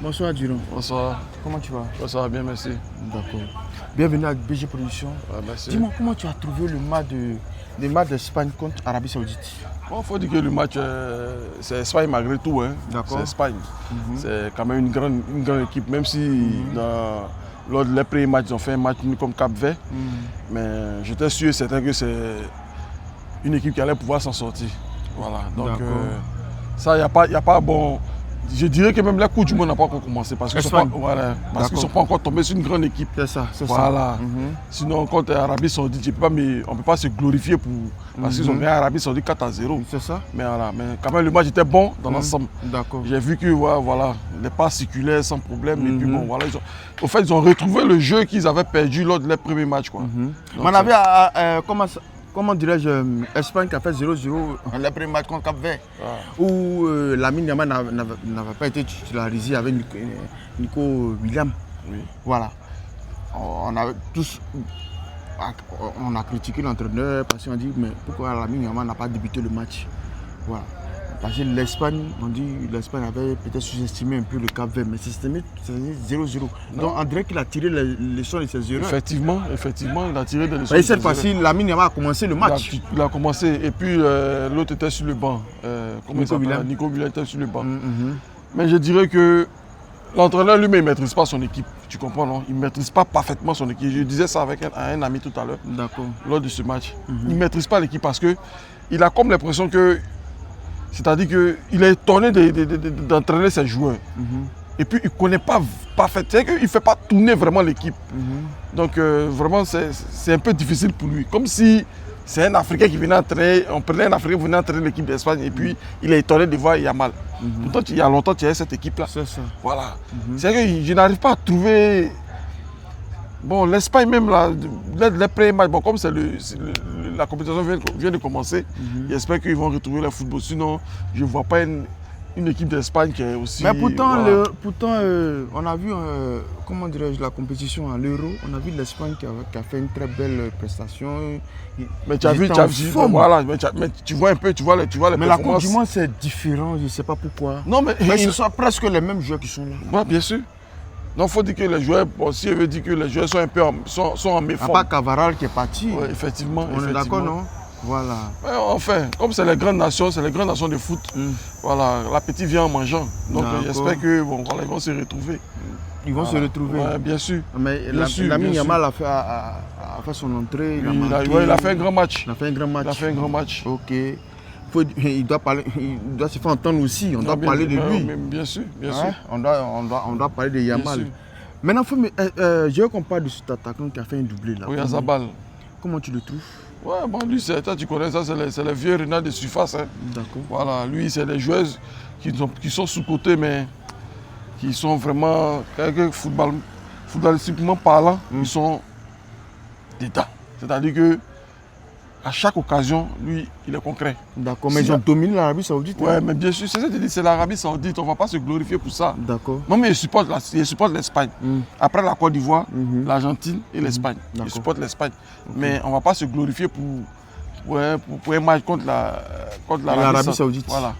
Bonsoir Duron. Bonsoir. Comment tu vas? Ça va bien, merci. D'accord. Bienvenue à BG Production. Merci. Dis-moi, comment tu as trouvé le match d'Espagne contre Arabie Saoudite? Bon, faut dire que le match, c'est Espagne malgré tout. Hein. C'est Espagne. C'est quand même une grande équipe, même si lors des premiers matchs, ils ont fait un match comme Cap-Vert. Mais j'étais sûr et certain que c'est une équipe qui allait pouvoir s'en sortir. Voilà. Donc, ça, il n'y a pas bon. Je dirais que même la Coupe du Monde n'a pas encore commencé parce qu'ils ne sont pas encore tombés sur une grande équipe. C'est ça, c'est voilà. ça. Sinon, contre l'Arabie Saoudite, on ne peut pas se glorifier parce qu'ils ont gagné l'Arabie Saoudite 4-0. C'est ça. Mais, voilà. Mais quand même, le match était bon dans l'ensemble. D'accord. J'ai vu que les passes circulaient sans problème. Et puis bon, voilà, au fait, ils ont retrouvé le jeu qu'ils avaient perdu lors de leur premier match. Quoi. Donc, on avait, comment dirais-je, Espagne qui a fait 0-0 le premier match contre Cap-Vert, où Lamine Yamal n'avait pas été titularisé avec Nico Williams. Oui. Voilà. On a critiqué l'entraîneur parce qu'on dit mais pourquoi Lamine Yamal n'a pas débuté le match. Voilà. Parce que l'Espagne, on dit l'Espagne avait peut-être sous-estimé un peu le Cap-Vert, mais c'était 0-0. Donc on dirait qu'il a tiré les leçons de ses erreurs. Effectivement, il a tiré des leçons. Et cette fois-ci, Lamine Yamal a commencé le match. Il a commencé et puis l'autre était sur le banc. Nico Williams était sur le banc. Mais je dirais que l'entraîneur lui-même ne maîtrise pas son équipe. Tu comprends, non? Il ne maîtrise pas parfaitement son équipe. Je disais ça avec un ami tout à l'heure, lors de ce match. Il ne maîtrise pas l'équipe parce qu'il a comme l'impression que. C'est-à-dire qu'il est étonné d'entraîner ses joueurs. Et puis il ne connaît pas parfaitement. C'est-à-dire qu'il ne fait pas tourner vraiment l'équipe. Donc vraiment, c'est un peu difficile pour lui. Comme si c'est un Africain qui venait entraîner, on prenait un Africain qui venait entraîner l'équipe d'Espagne et puis il est étonné de voir Yamal. Pourtant, il y a longtemps, tu avais cette équipe-là. C'est ça. Voilà. C'est-à-dire que je n'arrive pas à trouver. Bon, l'Espagne même, les premiers matchs, bon, comme la compétition vient de commencer, j'espère qu'ils vont retrouver le football. Sinon, je ne vois pas une équipe d'Espagne qui est aussi... Mais pourtant, on a vu, comment dirais-je, la compétition à l'Euro, on a vu l'Espagne qui a fait une très belle prestation. Mais tu as vu, voilà, mais tu vois un peu, tu vois les performances. Mais la Coupe du Monde, c'est différent, je ne sais pas pourquoi. Non, mais ce sont presque les mêmes joueurs qui sont là. Oui, bien sûr. Donc il faut dire que les joueurs, si elle veut dire que les joueurs sont un peu en méforme. À part Cavaral qui est parti. Oui, effectivement. On est d'accord, non? Voilà. Ouais, enfin, comme c'est les grandes nations de foot, voilà, l'appétit vient en mangeant. Donc j'espère que ils vont se retrouver. Ils vont se retrouver. Ouais, bien sûr. Mais Lamine Yamal a fait son entrée. Il a fait un grand match. Il a fait un grand match. Ok. Il doit se faire entendre aussi, on doit parler de lui. Bien sûr, bien sûr. On doit parler de Yamal. Maintenant, je veux qu'on parle de cet attaquant qui a fait un doublé là. Oui, Azabal. Comment tu le trouves? Ouais, bon, lui, tu connais ça, c'est les vieux renards de surface. Hein. D'accord. Voilà, lui, c'est les joueuses qui sont sous-cotés, mais qui sont vraiment, footballistiquement parlant, ils sont dedans. C'est-à-dire que à chaque occasion, lui, il est concret. D'accord, mais ils ont dominé l'Arabie Saoudite. Oui, mais bien sûr, c'est ça que je dis, c'est l'Arabie Saoudite, on ne va pas se glorifier pour ça. D'accord. Moi, mais je supporte l'Espagne. Après la Côte d'Ivoire, l'Argentine et l'Espagne. Je supporte l'Espagne. Mais on ne va pas se glorifier pour un match contre l'Arabie Saoudite. Voilà.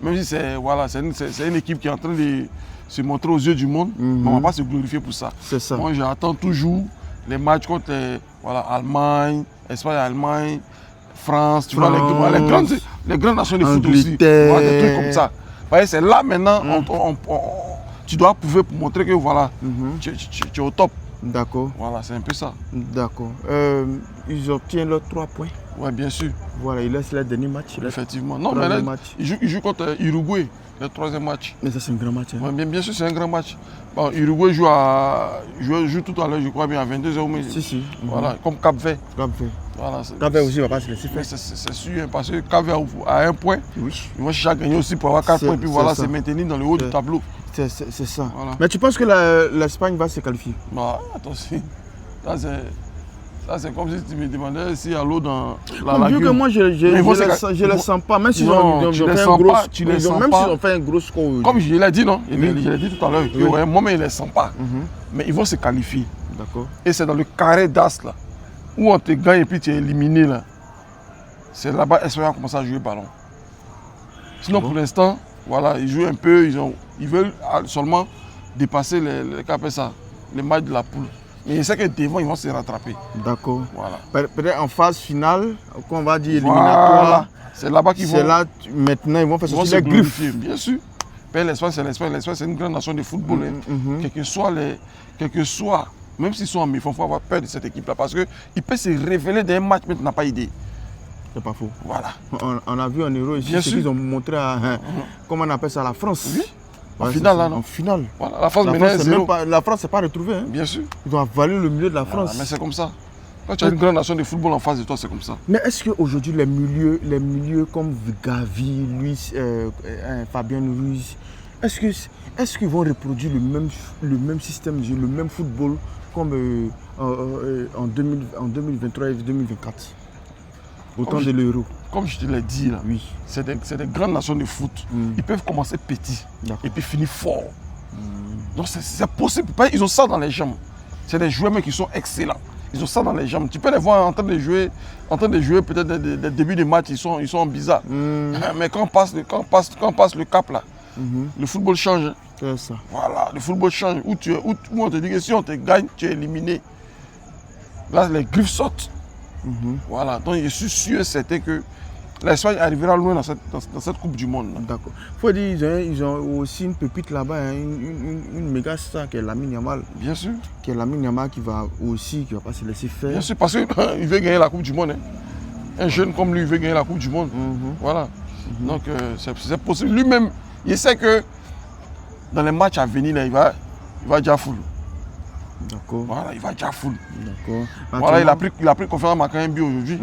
Même si c'est une équipe qui est en train de se montrer aux yeux du monde, mais on ne va pas se glorifier pour ça. C'est ça. Moi, j'attends toujours les matchs contre Allemagne, Espagne, Allemagne, France, tu vois, les grandes nations de foot aussi. Voilà, des trucs comme ça. C'est là maintenant, tu dois prouver pour montrer que voilà, tu es au top. D'accord. Voilà, c'est un peu ça. D'accord. Ils obtiennent leurs 3 points. Oui, bien sûr. Voilà, ils laissent le dernier match. Effectivement. Non, mais là, ils jouent contre Uruguay, le 3e match. Mais ça, c'est un grand match. Hein. Ouais, bien sûr, c'est un grand match. Bon, Uruguay joue tout à l'heure, je crois bien, à 22h. Mais... Si. Voilà, comme Cap-Vert. Voilà, Cap-Vert aussi ne va pas se laisser faire. C'est sûr, parce que Cap-Vert a 1 point. Oui. Ils vont chercher à gagner aussi pour avoir 4 points. Et puis voilà, c'est maintenir dans le haut du tableau. C'est ça. Voilà. Mais tu penses que l'Espagne va se qualifier? Bah, attention. Ça, c'est comme si tu me demandais s'il y a l'eau dans la lagune. Vu que moi, je ne les sens pas. Même si ils ont fait un gros score. Comme je l'ai dit, non? Je l'ai dit tout à l'heure. Moi-même, je ne les sens pas. Mais ils vont se qualifier. D'accord. Et c'est dans le carré d'as, là, où on te gagne et puis tu es éliminé, là. C'est là-bas l'Espagne a commencé à jouer ballon. Sinon, pour l'instant, voilà, ils jouent un peu. Ils veulent seulement dépasser les matchs de la poule. Mais je sais que devant, ils vont se rattraper. D'accord. Voilà. Peut-être en phase finale, qu'on va dire Voilà. éliminatoire. C'est là-bas qu'ils vont. C'est là, maintenant, ils vont faire sortir les griffes. Bien sûr. L'Espagne, c'est l'Espagne. L'Espagne, c'est une grande nation de football. Quel que soit, même s'ils sont en méfiance, il faut avoir peur de cette équipe-là. Parce qu'il peut se révéler d'un match, mais tu n'as pas idée. C'est pas faux. Voilà. On a vu en Euro ici, ce qu'ils ont montré à, comment on appelle ça, la France. Oui. En finale, là, non? En finale. Voilà. La France menait 0. La France ne s'est pas retrouvée. Hein. Bien sûr. Ils ont avalé le milieu de la France. Mais c'est comme ça. Quand tu as une grande nation de football en face de toi, c'est comme ça. Mais est-ce qu'aujourd'hui, les milieux comme Gavi, Luis, Fabien Ruiz, est-ce qu'ils vont reproduire le même système de jeu, le même football comme en 2023 et 2024 au temps de l'Euro? Comme je te l'ai dit, là, oui. C'est des grandes nations de foot. Ils peuvent commencer petits et puis finir fort. Donc c'est possible. Ils ont ça dans les jambes. C'est des joueurs mais qui sont excellents. Ils ont ça dans les jambes. Tu peux les voir en train de jouer peut-être des débuts de match, ils sont bizarres. Mais quand on passe le cap là, le football change. C'est ça. Voilà, le football change. Où on te dit que si on te gagne, tu es éliminé. Là, les griffes sortent. Voilà, donc je suis sûr et certain que l'Espagne arrivera loin dans cette Coupe du Monde. D'accord. Il faut dire ils ont aussi une pépite là-bas, hein, une méga star qui est Lamine Yamal. Bien sûr. Qui est Lamine Yamal qui va pas se laisser faire. Bien sûr, parce qu'il veut gagner la Coupe du Monde. Hein. Un jeune comme lui, il veut gagner la Coupe du Monde. Voilà. Donc c'est possible. Lui-même, il sait que dans les matchs à venir, là, il va déjà full. D'accord. Voilà, il va déjà full. D'accord. Voilà, il a pris confiance en marquant un but aujourd'hui.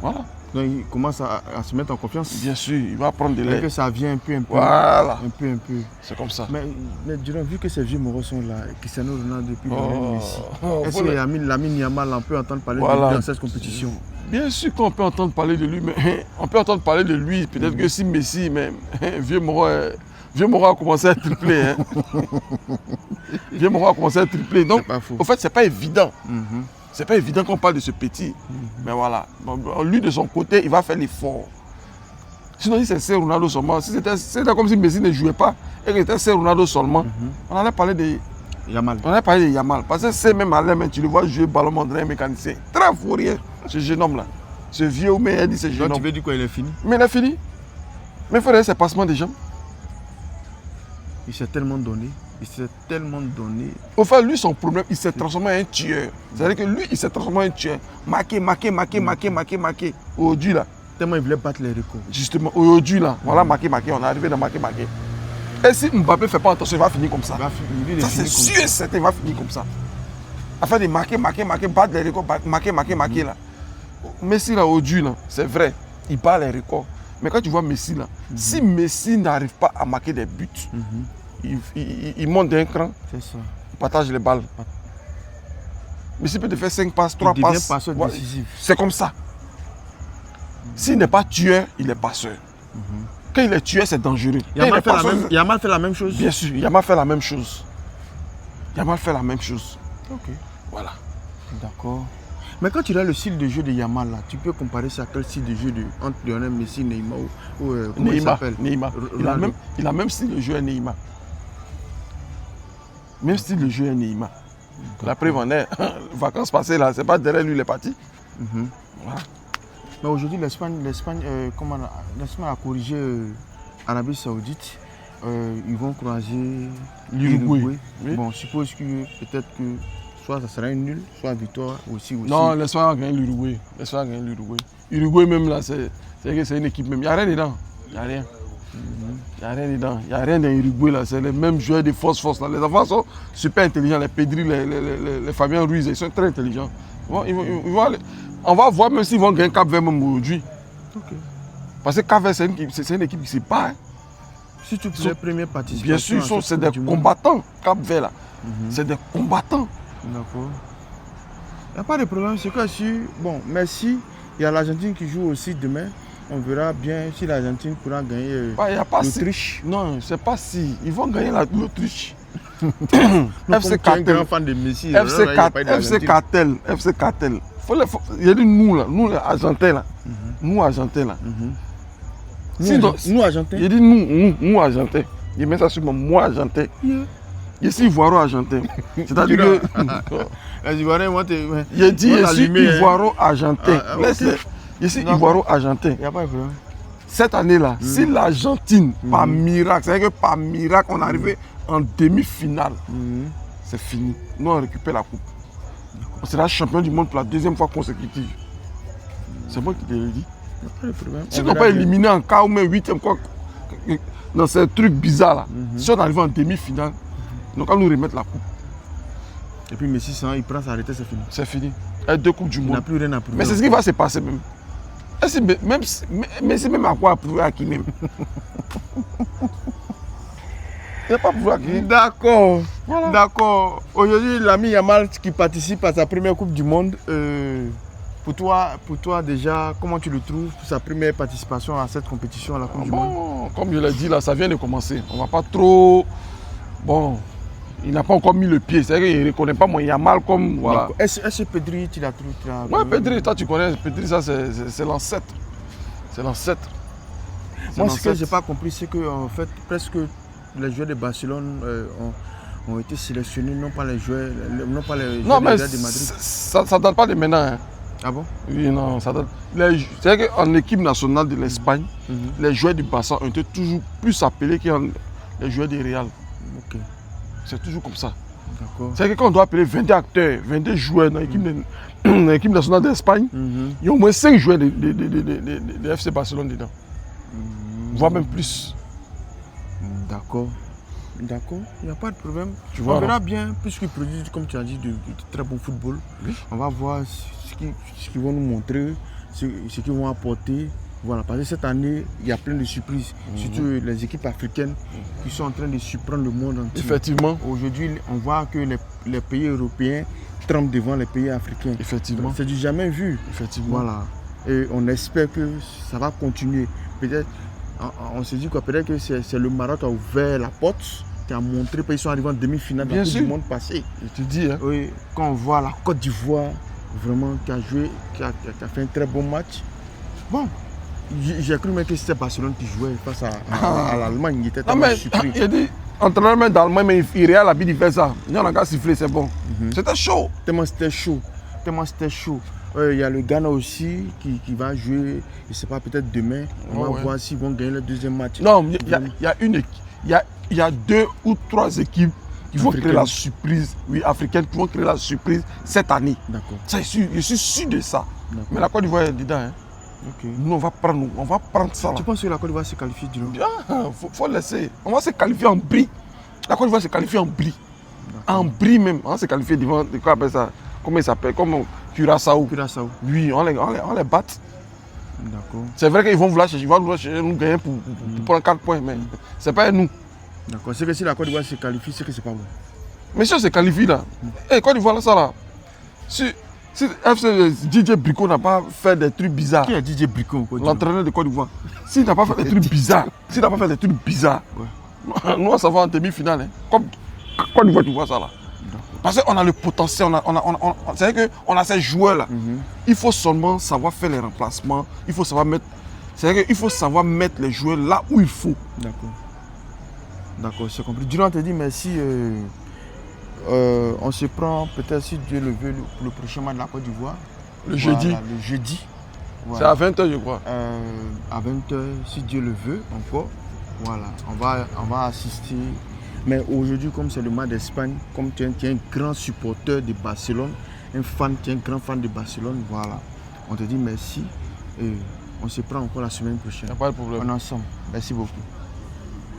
Voilà. Donc il commence à se mettre en confiance. Bien sûr, il va prendre de l'air. Et que ça vient un peu. Voilà. Un peu. C'est comme ça. Mais Durand, vu que ces vieux moraux sont là, Cristiano Ronaldo depuis Messi, est-ce que Lamine Yamal, on peut entendre parler de lui dans cette compétition? Bien sûr qu'on peut entendre parler de lui, mais on peut entendre parler de lui. Peut-être que si Messi, mais vieux Moreau a commencé à tripler. Hein. Vieux Moreau a commencé à tripler. Donc, au fait, c'est pas évident. C'est pas évident qu'on parle de ce petit. Mais voilà. Donc, lui, de son côté, il va faire l'effort. Sinon, si c'est Ronaldo seulement, si c'était comme si Messi ne jouait pas et que c'était Ronaldo seulement, on allait parler de Yamal. On allait parler de Yamal. Parce que c'est même à l'air, tu le vois jouer ballon mandrin mécanicien. Très fourrier, ce jeune homme-là. Ce vieux, mais il dit ce jeune homme. Tu veux dire quoi, il est fini? Mais il est fini. Mais il faut regarder ses passements des jambes. Il s'est tellement donné. Au fait, lui, son problème, il s'est transformé en un tueur. C'est-à-dire que lui, il s'est transformé en un tueur. Marqué. Aujourd'hui, là. Tellement il voulait battre les records. Justement, aujourd'hui, là. Voilà, marqué. On est arrivé dans marqué. Et si Mbappé ne fait pas attention, il va finir comme ça. Ça, c'est sûr et certain, il va finir comme ça. Afin de marquer, battre les records, marquer, là. Messi, là, aujourd'hui, là, c'est vrai, il bat les records. Mais quand tu vois Messi, là, si Messi n'arrive pas à marquer des buts, il monte d'un cran, c'est ça. Il partage les balles. Messi peut te faire 5 passes, 3 passes. C'est comme ça. S'il n'est pas tueur, il est passeur. Quand il est tueur, c'est dangereux. Yamal fait la même chose. Bien sûr, Yamal fait la même chose. Ok. Voilà. D'accord. Mais quand tu regardes le style de jeu de Yamal, là, tu peux comparer ça à quel style de jeu entre Lionel Messi, Neymar ou comment il s'appelle? Neymar. Il a même style de jeu à Neymar. Même style de jeu à Neymar. La preuve en est, vacances passées là, c'est pas derrière lui il est parti. Voilà. Mais aujourd'hui, l'Espagne a corrigé l'Arabie Saoudite. Ils vont croiser l'Uruguay. Oui. Bon, je suppose que peut-être que soit ça sera une nulle, soit victoire aussi. Non, l'Espagne a gagné l'Uruguay. L'Uruguay même là, c'est une équipe même. Il n'y a rien dedans. Il n'y a rien. Il n'y a rien dans l'Uruguay là. C'est les mêmes joueurs de force là. Les enfants sont super intelligents. Les Pedri, les Fabien Ruiz, ils sont très intelligents. On va voir même s'ils vont gagner Cap-Vert même aujourd'hui. Okay. Parce que Cap-Vert, c'est une équipe qui ne se bat. Hein. Surtout pour les premiers participants. Bien sûr, c'est des combattants. Cap-Vert là. C'est des combattants. D'accord. Il n'y a pas de problème. C'est que si, bon, Messi, il y a l'Argentine qui joue aussi demain. On verra bien si l'Argentine pourra gagner l'Autriche. Non, c'est pas si. Ils vont gagner l'Autriche. FC Cartel. Il y a dit nous les Argentins là. Nous Argentins. Nous Argentins. Il dit nous Argentins. Il met ça sur moi Argentin. Je suis ivoiro-argentin. C'est-à-dire que... Les Ivoiriens vont te... Je dis, je suis ivoiro-argentin. Ok. Je suis ivoiro-argentin. Il n'y a pas de problème. Cette année-là, si l'Argentine, par miracle, c'est-à-dire que par miracle, on est arrivé en demi-finale, c'est fini. Nous, on récupère la coupe. On sera champion du monde pour la deuxième fois consécutive. C'est moi qui te le dis. Si on n'a pas éliminé en quart ou même huitième, quoi, dans ces trucs bizarres là, si on arrive en demi-finale, donc on nous remettre la coupe. Et puis Messi, il prend sa retraite, c'est fini. C'est fini. Et 2 coupes du monde. Il n'a plus rien à prouver. Mais c'est ce qui va se passer même. Mais c'est même à quoi prouver à qui même. Il n'y a pas prouvé à qui. D'accord. Voilà. D'accord. Aujourd'hui, l'ami Yamal qui participe à sa première Coupe du Monde, pour toi déjà, comment tu le trouves pour sa première participation à cette compétition à la Coupe du Monde? Comme je l'ai dit là, ça vient de commencer. On ne va pas trop... Bon, il n'a pas encore mis le pied. C'est-à-dire qu'il ne reconnaît pas mon Yamal comme... Voilà. Est-ce que Pedri, tu l'as trouvé? Oui, Pedri, toi tu connais. Pedri, ça c'est l'ancêtre. C'est l'ancêtre. Moi, ce que je n'ai pas compris, c'est que en fait, presque les joueurs de Barcelone ont été sélectionnés, non pas les joueurs, de Madrid. Ça ne date pas de maintenant. Hein. Ah bon? Oui, non, ça date. C'est-à-dire qu'en équipe nationale de l'Espagne, les joueurs du Barça ont été toujours plus appelés que les joueurs du Real. Ok. C'est toujours comme ça. D'accord. C'est-à-dire que quand on doit appeler 22 acteurs, 22 joueurs dans l'équipe nationale d'Espagne, il y a au moins 5 joueurs de FC Barcelone dedans. Voire même plus. D'accord. D'accord, il n'y a pas de problème. On verra bien, puisqu'ils produisent, comme tu as dit, de très bon football. Oui. On va voir ce qu'ils vont nous montrer, ce qu'ils vont apporter. Voilà, parce que cette année, il y a plein de surprises, surtout les équipes africaines qui sont en train de surprendre le monde entier. Effectivement. Aujourd'hui, on voit que les pays européens tremblent devant les pays africains. Effectivement. C'est du jamais vu. Effectivement. Voilà. Et on espère que ça va continuer. Peut-être, on se dit que peut-être que c'est le Maroc qui a ouvert la porte, qui a montré qu'ils sont arrivés en demi-finale dans la Coupe du Monde passé. Je te dis, hein. Oui, quand on voit la Côte d'Ivoire, vraiment, qui a joué, qui a fait un très bon match. Bon, j'ai cru même que c'était Barcelone qui jouait face à l'Allemagne. Il était tellement surpris. Il a dit, entraîneur d'Allemagne, mais il a l'habitude de faire ça. Il a qu'à siffler, c'est bon. C'était chaud. Tellement c'était chaud. Il y a le Ghana aussi qui va jouer, je ne sais pas, peut-être demain. On va voir s'ils vont gagner le deuxième match. Non, il y a 2 ou 3 équipes qui vont créer la surprise, africaines, qui vont créer la surprise cette année. D'accord. Je suis sûr de ça. Mais la Côte d'Ivoire est dedans. Hein. Okay. Nous, on va prendre ça. Tu penses que la Côte d'Ivoire se qualifie du faut laisser. On va se qualifier en bris. La Côte d'Ivoire se qualifie en bris. En bris même. On va se qualifier devant, quoi appelle ça? Comment il s'appelle? Comme Curaçao. Oui, on les bat. D'accord. C'est vrai qu'ils vont vouloir chercher nous gagner pour prendre 4 points, mais c'est pas nous. D'accord. C'est que si la Côte d'Ivoire se qualifie, c'est que c'est pas bon. Mais si on se qualifie là, Côte d'Ivoire là, ça là. Si FC DJ Brico n'a pas fait des trucs bizarres. Qui est DJ Brico? L'entraîneur de Côte d'Ivoire. S'il n'a pas fait des trucs bizarres, nous on s'en va en demi-finale. Hein. Comme Côte d'Ivoire, tu vois ça là. Parce qu'on a le potentiel, c'est-à-dire qu'on a ces joueurs là. Il faut seulement savoir faire les remplacements. Il faut savoir mettre, c'est-à-dire qu'il faut savoir mettre les joueurs là où il faut. D'accord. D'accord, c'est compris. Durant te dit merci. On se prend peut-être si Dieu le veut le prochain match de la Côte d'Ivoire. Le jeudi. Le jeudi. Voilà. C'est à 20h je crois. À 20h si Dieu le veut encore. Voilà, on va assister. Mais aujourd'hui, comme c'est le match d'Espagne, comme tu es un grand supporter de Barcelone, tu es un grand fan de Barcelone, voilà. On te dit merci et on se prend encore la semaine prochaine. Il n'y a pas de problème. On est ensemble. Merci beaucoup.